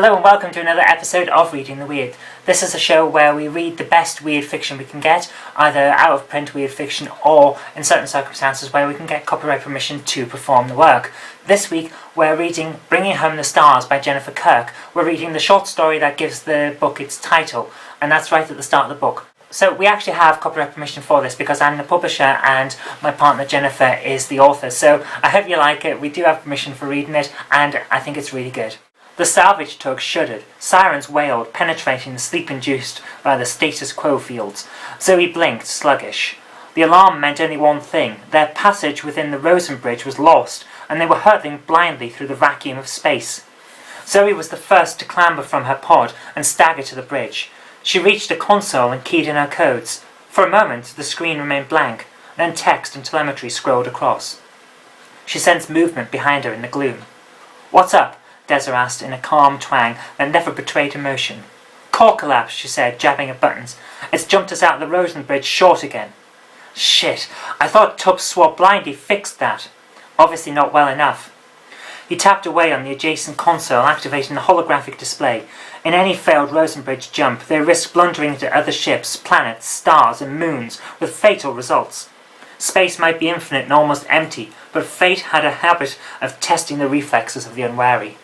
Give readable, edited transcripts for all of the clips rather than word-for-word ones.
Hello and welcome to another episode of Reading the Weird. This is a show where we read the best weird fiction we can get, either out of print weird fiction or, in certain circumstances, where we can get copyright permission to perform the work. This week we're reading Bringing Home the Stars by Jennifer Kirk. We're reading the short story that gives the book its title, and that's right at the start of the book. So we actually have copyright permission for this because I'm the publisher and my partner Jennifer is the author. So I hope you like it. We do have permission for reading it and I think it's really good. The salvage tug shuddered. Sirens wailed, penetrating the sleep induced by the status quo fields. Zoe blinked, sluggish. The alarm meant only one thing. Their passage within the Rosen Bridge was lost, and they were hurtling blindly through the vacuum of space. Zoe was the first to clamber from her pod and stagger to the bridge. She reached a console and keyed in her codes. For a moment, the screen remained blank, then text and telemetry scrolled across. She sensed movement behind her in the gloom. "What's up?" Deza asked in a calm twang that never betrayed emotion. "Core collapse," she said, jabbing at buttons. "It's jumped us out of the Rosen Bridge short again." "Shit, I thought Tubbs swore blindly fixed that." "Obviously not well enough." He tapped away on the adjacent console, activating the holographic display. In any failed Rosen Bridge jump, they risked blundering into other ships, planets, stars, and moons, with fatal results. Space might be infinite and almost empty, but fate had a habit of testing the reflexes of the unwary.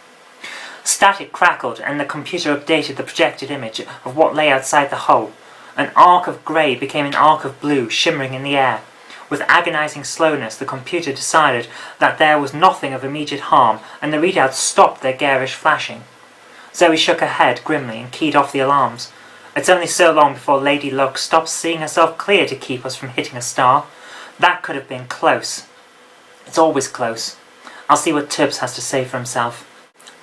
Static crackled, and the computer updated the projected image of what lay outside the hull. An arc of grey became an arc of blue, shimmering in the air. With agonizing slowness, the computer decided that there was nothing of immediate harm, and the readouts stopped their garish flashing. Zoe shook her head grimly and keyed off the alarms. It's only so long before Lady Luck stops seeing herself clear to keep us from hitting a star. That could have been close. It's always close. I'll see what Tubbs has to say for himself.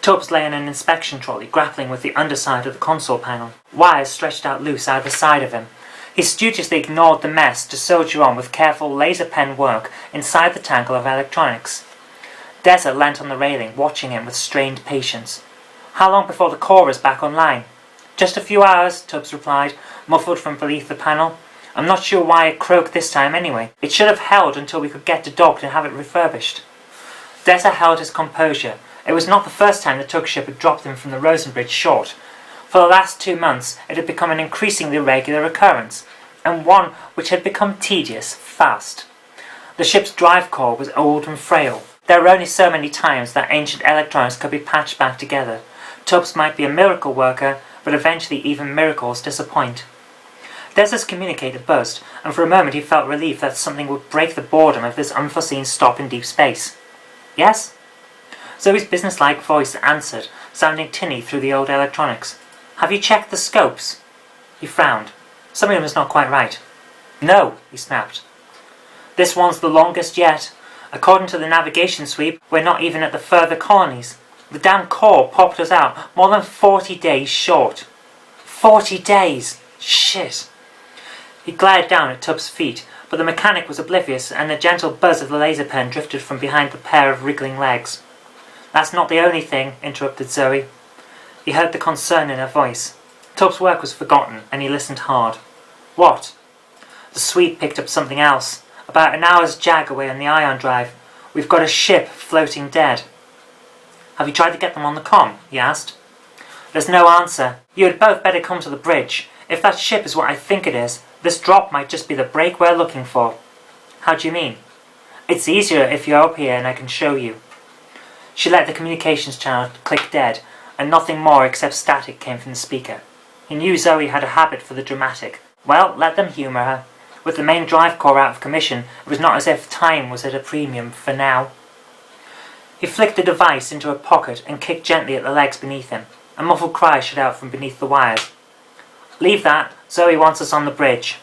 Tubbs lay in an inspection trolley, grappling with the underside of the console panel. Wires stretched out loose either side of him. He studiously ignored the mess to soldier on with careful laser pen work inside the tangle of electronics. Deza leant on the railing, watching him with strained patience. "How long before the core is back online?" "Just a few hours," Tubbs replied, muffled from beneath the panel. "I'm not sure why it croaked this time anyway. It should have held until we could get to dock and have it refurbished." Deza held his composure. It was not the first time the tug ship had dropped him from the Rosen Bridge short. For the last 2 months it had become an increasingly regular occurrence, and one which had become tedious fast. The ship's drive core was old and frail. There were only so many times that ancient electronics could be patched back together. Tubbs might be a miracle worker, but eventually even miracles disappoint. Deza's communicator buzzed, and for a moment he felt relief that something would break the boredom of this unforeseen stop in deep space. "Yes?" Zoe's businesslike voice answered, sounding tinny through the old electronics. "Have you checked the scopes?" He frowned. Something was not quite right. "No," he snapped. "This one's the longest yet. According to the navigation sweep, we're not even at the further colonies. The damn core popped us out more than 40 days short." 40 days! Shit! He glared down at Tubbs' feet, but the mechanic was oblivious, and the gentle buzz of the laser pen drifted from behind the pair of wriggling legs. "That's not the only thing," interrupted Zoe. He heard the concern in her voice. Tubbs' work was forgotten, and he listened hard. "What?" "The sweep picked up something else. About an hour's jag away on the ion drive. We've got a ship floating dead." "Have you tried to get them on the comm?" he asked. "There's no answer. You had both better come to the bridge. If that ship is what I think it is, this drop might just be the break we're looking for." "How do you mean?" "It's easier if you're up here and I can show you." She let the communications channel click dead, and nothing more except static came from the speaker. He knew Zoe had a habit for the dramatic. Well, let them humour her. With the main drive core out of commission, it was not as if time was at a premium for now. He flicked the device into a pocket and kicked gently at the legs beneath him. A muffled cry shot out from beneath the wires. "Leave that. Zoe wants us on the bridge."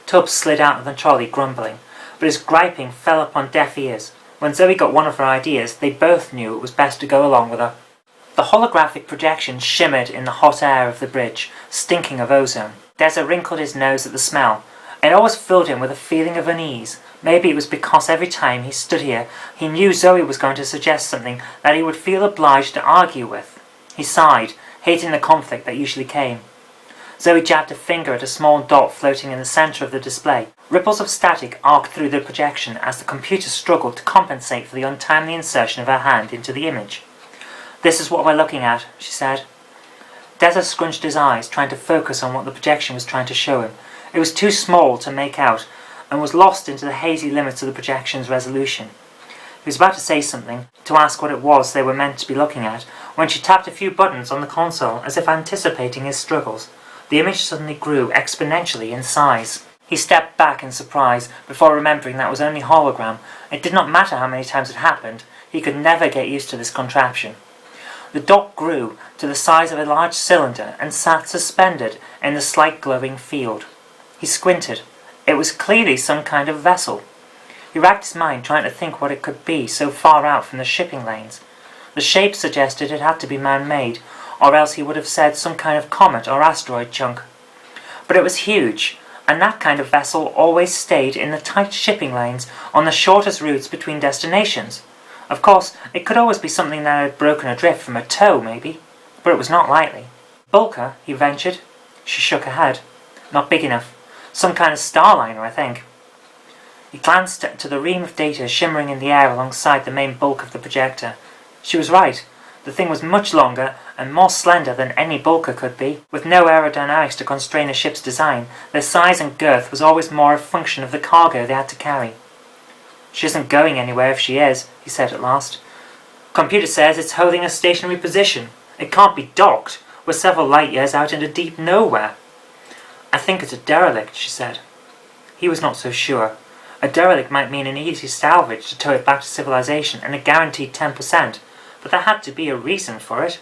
Tubbs slid out of the trolley, grumbling, but his griping fell upon deaf ears. When Zoe got one of her ideas, they both knew it was best to go along with her. The holographic projection shimmered in the hot air of the bridge, stinking of ozone. Deza wrinkled his nose at the smell. It always filled him with a feeling of unease. Maybe it was because every time he stood here, he knew Zoe was going to suggest something that he would feel obliged to argue with. He sighed, hating the conflict that usually came. Zoe jabbed a finger at a small dot floating in the centre of the display. Ripples of static arced through the projection as the computer struggled to compensate for the untimely insertion of her hand into the image. "This is what we're looking at," she said. Deza scrunched his eyes, trying to focus on what the projection was trying to show him. It was too small to make out, and was lost into the hazy limits of the projection's resolution. He was about to say something, to ask what it was they were meant to be looking at, when she tapped a few buttons on the console, as if anticipating his struggles. The image suddenly grew exponentially in size. He stepped back in surprise, before remembering that it was only hologram. It did not matter how many times it happened, he could never get used to this contraption. The dot grew to the size of a large cylinder and sat suspended in the slight glowing field. He squinted. It was clearly some kind of vessel. He racked his mind trying to think what it could be so far out from the shipping lanes. The shape suggested it had to be man-made, or else he would have said some kind of comet or asteroid chunk. But it was huge, and that kind of vessel always stayed in the tight shipping lanes on the shortest routes between destinations. Of course, it could always be something that had broken adrift from a tow, maybe, but it was not likely. "Bulker," he ventured. She shook her head. "Not big enough. Some kind of starliner, I think." He glanced to the ream of data shimmering in the air alongside the main bulk of the projector. She was right. The thing was much longer and more slender than any bulker could be. With no aerodynamics to constrain a ship's design, their size and girth was always more a function of the cargo they had to carry. "She isn't going anywhere if she is," he said at last. "Computer says it's holding a stationary position. It can't be docked. We're several light years out into deep nowhere." "I think it's a derelict," she said. He was not so sure. A derelict might mean an easy salvage to tow it back to civilization and a guaranteed 10%, but there had to be a reason for it.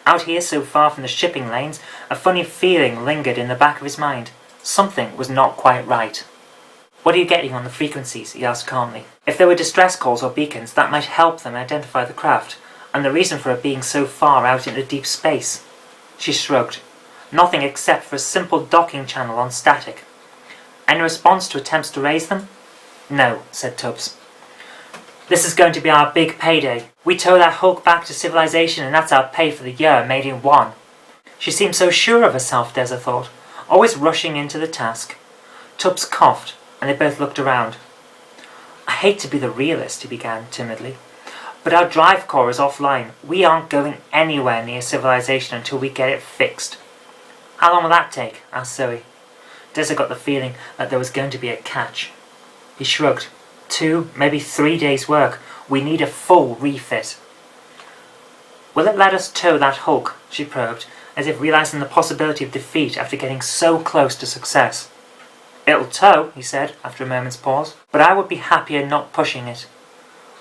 Out here so far from the shipping lanes, a funny feeling lingered in the back of his mind. Something was not quite right. "What are you getting on the frequencies?" he asked calmly. If there were distress calls or beacons, that might help them identify the craft, and the reason for it being so far out into deep space. She shrugged. "Nothing except for a simple docking channel on static." "Any response to attempts to raise them?" "No," said Tubbs. "This is going to be our big payday. We tow that hulk back to civilization and that's our pay for the year made in one." She seemed so sure of herself, Deza thought, always rushing into the task. Tubbs coughed, and they both looked around. "I hate to be the realist," he began timidly, "but our drive core is offline. We aren't going anywhere near civilization until we get it fixed." "How long will that take?" asked Zoe. Deza got the feeling that there was going to be a catch. He shrugged. 2, maybe 3 days' work. We need a full refit." "Will it let us tow that hulk?" she probed, as if realizing the possibility of defeat after getting so close to success. "It'll tow," he said, after a moment's pause, "but I would be happier not pushing it."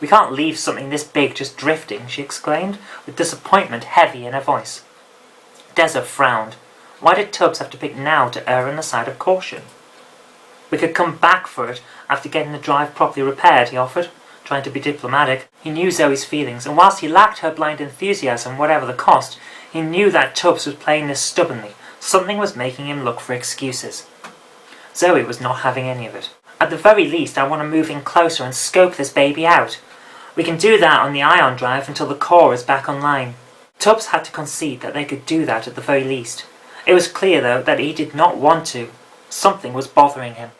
"We can't leave something this big just drifting," she exclaimed, with disappointment heavy in her voice. Deza frowned. Why did Tubbs have to pick now to err on the side of caution? "We could come back for it after getting the drive properly repaired," he offered, trying to be diplomatic. He knew Zoe's feelings, and whilst he lacked her blind enthusiasm, whatever the cost, he knew that Tubbs was playing this stubbornly. Something was making him look for excuses. Zoe was not having any of it. "At the very least, I want to move in closer and scope this baby out. We can do that on the ion drive until the core is back online." Tubbs had to concede that they could do that at the very least. It was clear, though, that he did not want to. Something was bothering him.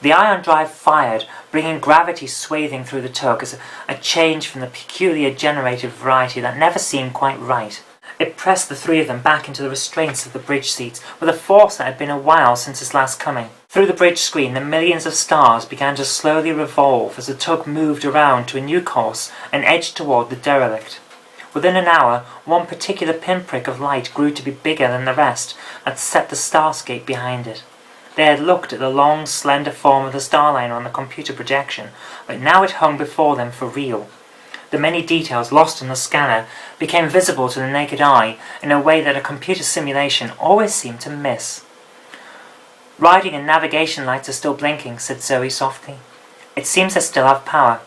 The ion drive fired, bringing gravity swathing through the tug as a change from the peculiar generated variety that never seemed quite right. It pressed the three of them back into the restraints of the bridge seats with a force that had been a while since his last coming. Through the bridge screen, the millions of stars began to slowly revolve as the tug moved around to a new course and edged toward the derelict. Within an hour, one particular pinprick of light grew to be bigger than the rest, that set the starscape behind it. They had looked at the long, slender form of the starliner on the computer projection, but now it hung before them for real. The many details lost in the scanner became visible to the naked eye in a way that a computer simulation always seemed to miss. "Riding and navigation lights are still blinking," said Zoe softly. "It seems they still have power."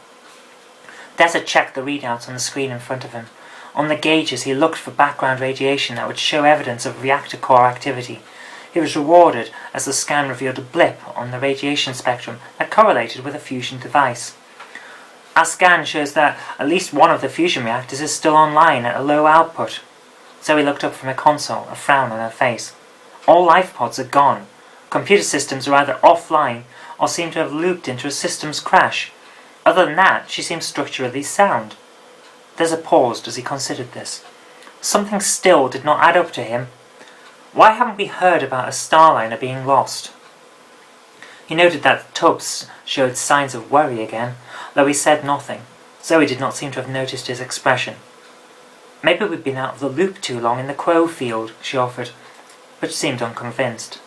Deza checked the readouts on the screen in front of him. On the gauges he looked for background radiation that would show evidence of reactor core activity. He was rewarded as the scan revealed a blip on the radiation spectrum that correlated with a fusion device. "Our scan shows that at least one of the fusion reactors is still online at a low output." Zoe looked up from her console, a frown on her face. "All life pods are gone. Computer systems are either offline or seem to have looped into a systems crash. Other than that, she seems structurally sound." Deza paused as he considered this. Something still did not add up to him. Why haven't we heard about a starliner being lost? He noted that Tubbs showed signs of worry again, though he said nothing. Zoe did not seem to have noticed his expression. Maybe we've been out of the loop too long in the Quo field, she offered, but she seemed unconvinced.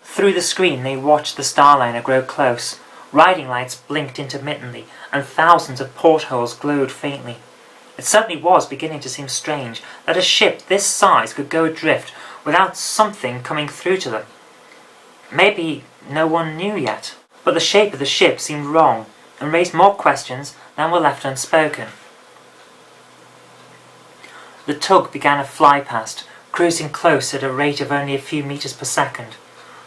Through the screen they watched the starliner grow close. Riding lights blinked intermittently, and thousands of portholes glowed faintly. It certainly was beginning to seem strange that a ship this size could go adrift without something coming through to them. Maybe no one knew yet, but the shape of the ship seemed wrong, and raised more questions than were left unspoken. The tug began a fly past, cruising close at a rate of only a few meters per second.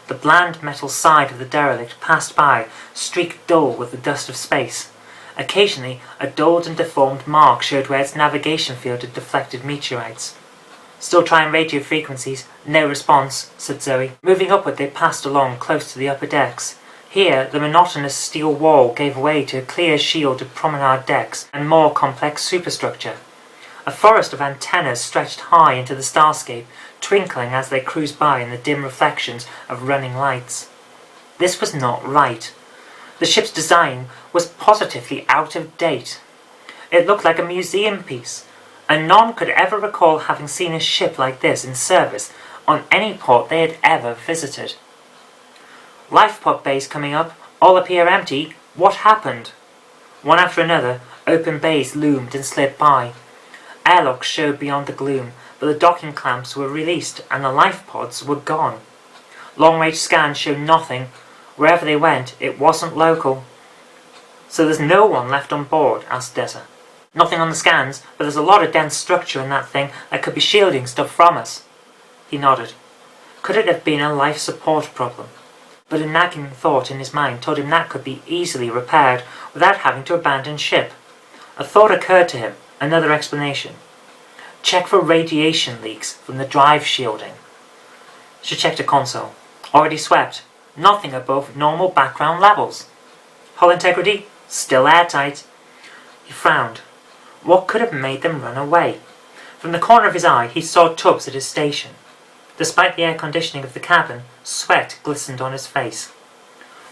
The bland metal side of the derelict passed by, streaked dull with the dust of space. Occasionally, a dulled and deformed mark showed where its navigation field had deflected meteorites. "Still trying radio frequencies. No response," said Zoe. Moving upward, they passed along close to the upper decks. Here, the monotonous steel wall gave way to a clear shield of promenade decks and more complex superstructure. A forest of antennas stretched high into the starscape, twinkling as they cruised by in the dim reflections of running lights. This was not right. The ship's design was positively out of date. It looked like a museum piece, and none could ever recall having seen a ship like this in service on any port they had ever visited. "Lifepod bays coming up, all appear empty. What happened?" One after another, open bays loomed and slid by. Airlocks showed beyond the gloom, but the docking clamps were released and the life pods were gone. Long-range scans showed nothing. Wherever they went, it wasn't local. "So there's no one left on board?" asked Deza. "Nothing on the scans, but there's a lot of dense structure in that thing that could be shielding stuff from us." He nodded. Could it have been a life support problem? But a nagging thought in his mind told him that could be easily repaired without having to abandon ship. A thought occurred to him, another explanation. Check for radiation leaks from the drive shielding. She checked a console. Already swept. Nothing above normal background levels. Hull integrity? Still airtight. He frowned. What could have made them run away? From the corner of his eye, he saw Tubbs at his station. Despite the air conditioning of the cabin, sweat glistened on his face.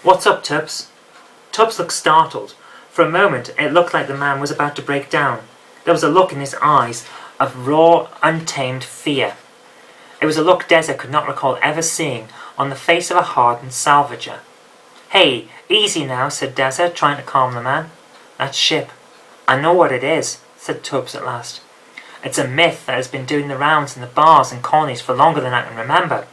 "What's up, Tubbs?" Tubbs looked startled. For a moment, it looked like the man was about to break down. There was a look in his eyes of raw, untamed fear. It was a look Deza could not recall ever seeing on the face of a hardened salvager. "Hey, easy now," said Deza, trying to calm the man. "That ship. I know what it is," said Tubbs at last. "It's a myth that has been doing the rounds in the bars and colonies for longer than I can remember.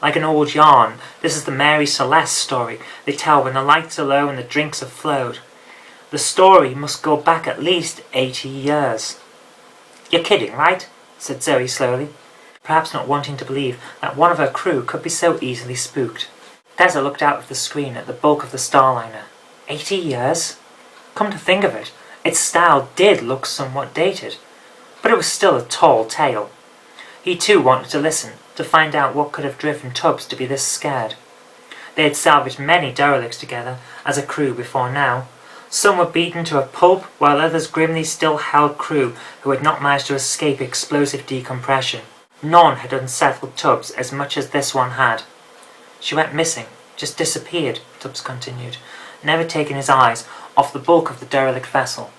Like an old yarn, this is the Mary Celeste story they tell when the lights are low and the drinks have flowed. The story must go back at least 80 years. "You're kidding, right?" said Zoe slowly, perhaps not wanting to believe that one of her crew could be so easily spooked. Deza looked out of the screen at the bulk of the starliner. 80 years? Come to think of it, its style did look somewhat dated, but it was still a tall tale. He too wanted to listen, to find out what could have driven Tubbs to be this scared. They had salvaged many derelicts together as a crew before now. Some were beaten to a pulp, while others grimly still held crew who had not managed to escape explosive decompression. None had unsettled Tubbs as much as this one had. "She went missing, just disappeared," Tubbs continued, never taking his eyes off the bulk of the derelict vessel.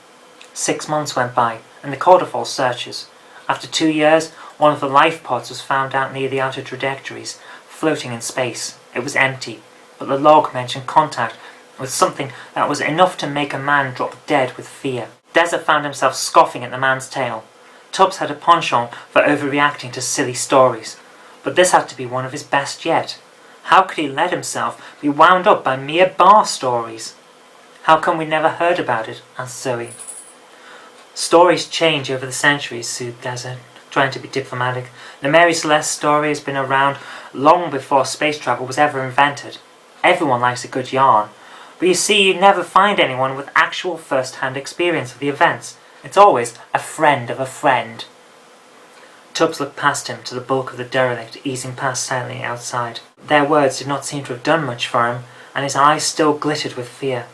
6 months went by, and they called off all searches. After 2 years, one of the life pods was found out near the outer trajectories, floating in space. It was empty, but the log mentioned contact with something that was enough to make a man drop dead with fear. Deza found himself scoffing at the man's tale. Tubbs had a penchant for overreacting to silly stories, but this had to be one of his best yet. How could he let himself be wound up by mere bar stories? "How come we never heard about it?" asked Zoe. "Stories change over the centuries," soothed Deza, trying to be diplomatic. "The Mary Celeste story has been around long before space travel was ever invented. Everyone likes a good yarn. But you see, you never find anyone with actual first-hand experience of the events. It's always a friend of a friend." Tubbs looked past him to the bulk of the derelict easing past silently outside. Their words did not seem to have done much for him, and his eyes still glittered with fear.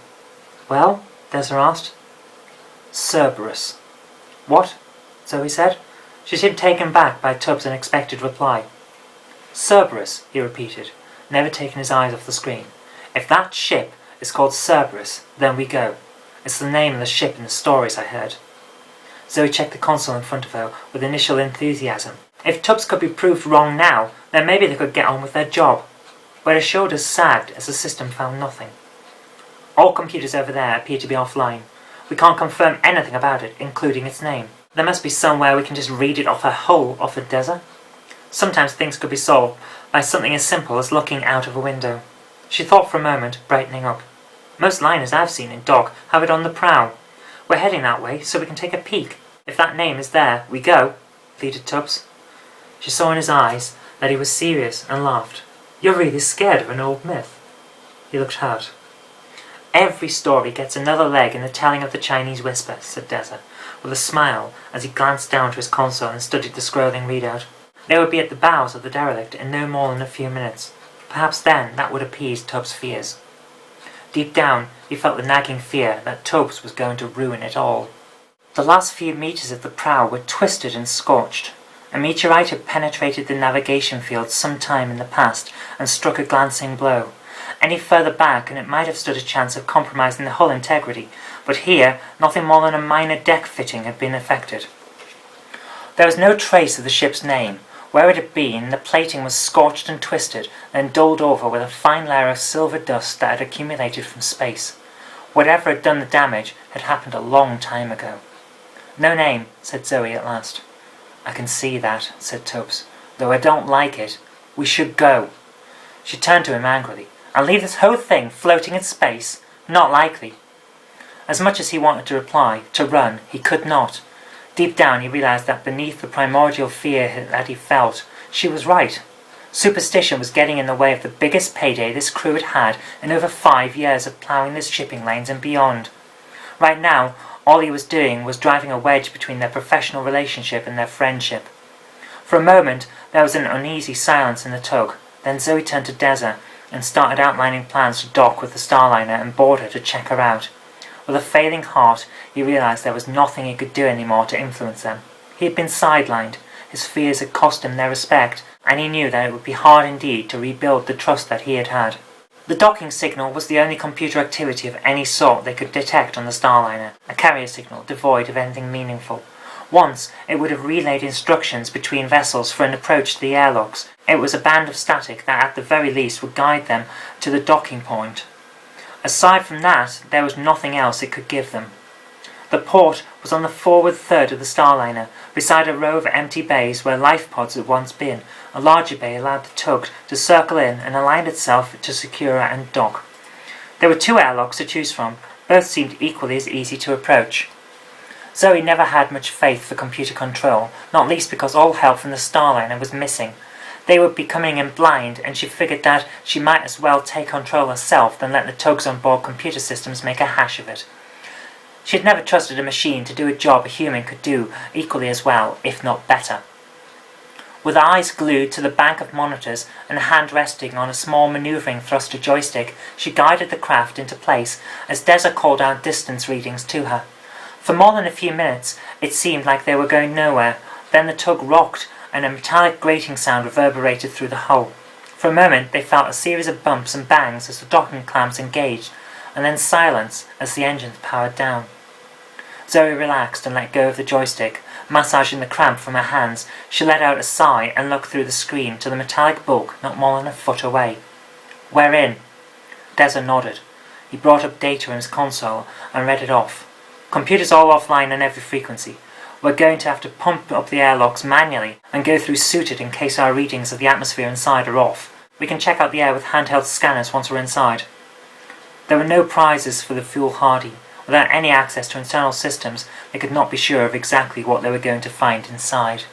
"Well?" Deza asked. "Cerberus." "What?" Zoe said. She seemed taken back by Tubbs' unexpected reply. Cerberus, he repeated, never taking his eyes off the screen. If that ship is called Cerberus, then we go. It's the name of the ship in the stories I heard. Zoe checked the console in front of her with initial enthusiasm. If Tubbs could be proved wrong now, then maybe they could get on with their job. But her shoulders sagged as the system found nothing. All computers over there appear to be offline. We can't confirm anything about it, including its name. There must be somewhere we can just read it off her hull, offered Deza. Sometimes things could be solved by something as simple as looking out of a window. She thought for a moment, brightening up. Most liners I've seen in dock have it on the prow. We're heading that way, so we can take a peek. If that name is there, we go, pleaded Tubbs. She saw in his eyes that he was serious and laughed. You're really scared of an old myth. He looked hurt. Every story gets another leg in the telling of the Chinese whisper, said Deza, with a smile as he glanced down to his console and studied the scrolling readout. They would be at the bows of the derelict in no more than a few minutes. Perhaps then that would appease Tubbs' fears. Deep down, he felt the nagging fear that Tubbs was going to ruin it all. The last few meters of the prow were twisted and scorched. A meteorite had penetrated the navigation field some time in the past and struck a glancing blow. Any further back and it might have stood a chance of compromising the hull integrity, but here nothing more than a minor deck fitting had been affected. There was no trace of the ship's name. Where it had been, the plating was scorched and twisted, then dulled over with a fine layer of silver dust that had accumulated from space. Whatever had done the damage had happened a long time ago. No name, said Zoe at last. I can see that, said Tubbs, though I don't like it. We should go. She turned to him angrily. And leave this whole thing floating in space? Not likely. As much as he wanted to reply, to run, he could not. Deep down he realized that beneath the primordial fear that he felt, she was right. Superstition was getting in the way of the biggest payday this crew had had in over 5 years of ploughing the shipping lanes and beyond. Right now, all he was doing was driving a wedge between their professional relationship and their friendship. For a moment, there was an uneasy silence in the tug. Then Zoe turned to Deza and started outlining plans to dock with the Starliner and board her to check her out. With a failing heart, he realized there was nothing he could do anymore to influence them. He had been sidelined, his fears had cost him their respect, and he knew that it would be hard indeed to rebuild the trust that he had had. The docking signal was the only computer activity of any sort they could detect on the Starliner, a carrier signal devoid of anything meaningful. Once, it would have relayed instructions between vessels for an approach to the airlocks. It was a band of static that at the very least would guide them to the docking point. Aside from that, there was nothing else it could give them. The port was on the forward third of the Starliner, beside a row of empty bays where life pods had once been. A larger bay allowed the tug to circle in and align itself to secure and dock. There were 2 airlocks to choose from. Both seemed equally as easy to approach. Zoe never had much faith for computer control, not least because all help from the Starliner was missing. They would be coming in blind, and she figured that she might as well take control herself than let the tugs on board computer systems make a hash of it. She had never trusted a machine to do a job a human could do equally as well, if not better. With eyes glued to the bank of monitors and a hand resting on a small maneuvering thruster joystick, she guided the craft into place as Deza called out distance readings to her. For more than a few minutes, it seemed like they were going nowhere. Then the tug rocked, and a metallic grating sound reverberated through the hull. For a moment they felt a series of bumps and bangs as the docking clamps engaged, and then silence as the engines powered down. Zoe relaxed and let go of the joystick. Massaging the cramp from her hands, she let out a sigh and looked through the screen to the metallic bulk not more than a foot away. We're in. Deza nodded. He brought up data in his console and read it off. Computers all offline on every frequency. We're going to have to pump up the airlocks manually and go through suited in case our readings of the atmosphere inside are off. We can check out the air with handheld scanners once we're inside. There were no prizes for the foolhardy. Without any access to internal systems, they could not be sure of exactly what they were going to find inside.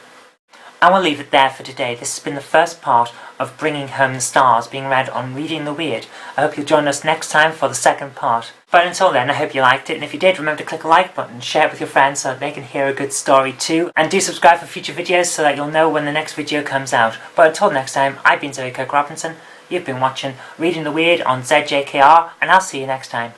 I will leave it there for today. This has been the first part of Bringing Home the Stars being read on Reading the Weird. I hope you'll join us next time for the second part. But until then, I hope you liked it, and if you did, remember to click the like button, share it with your friends so that they can hear a good story too, and do subscribe for future videos so that you'll know when the next video comes out. But until next time, I've been Zoe Kirk-Robinson, you've been watching Reading the Weird on ZJKR, and I'll see you next time.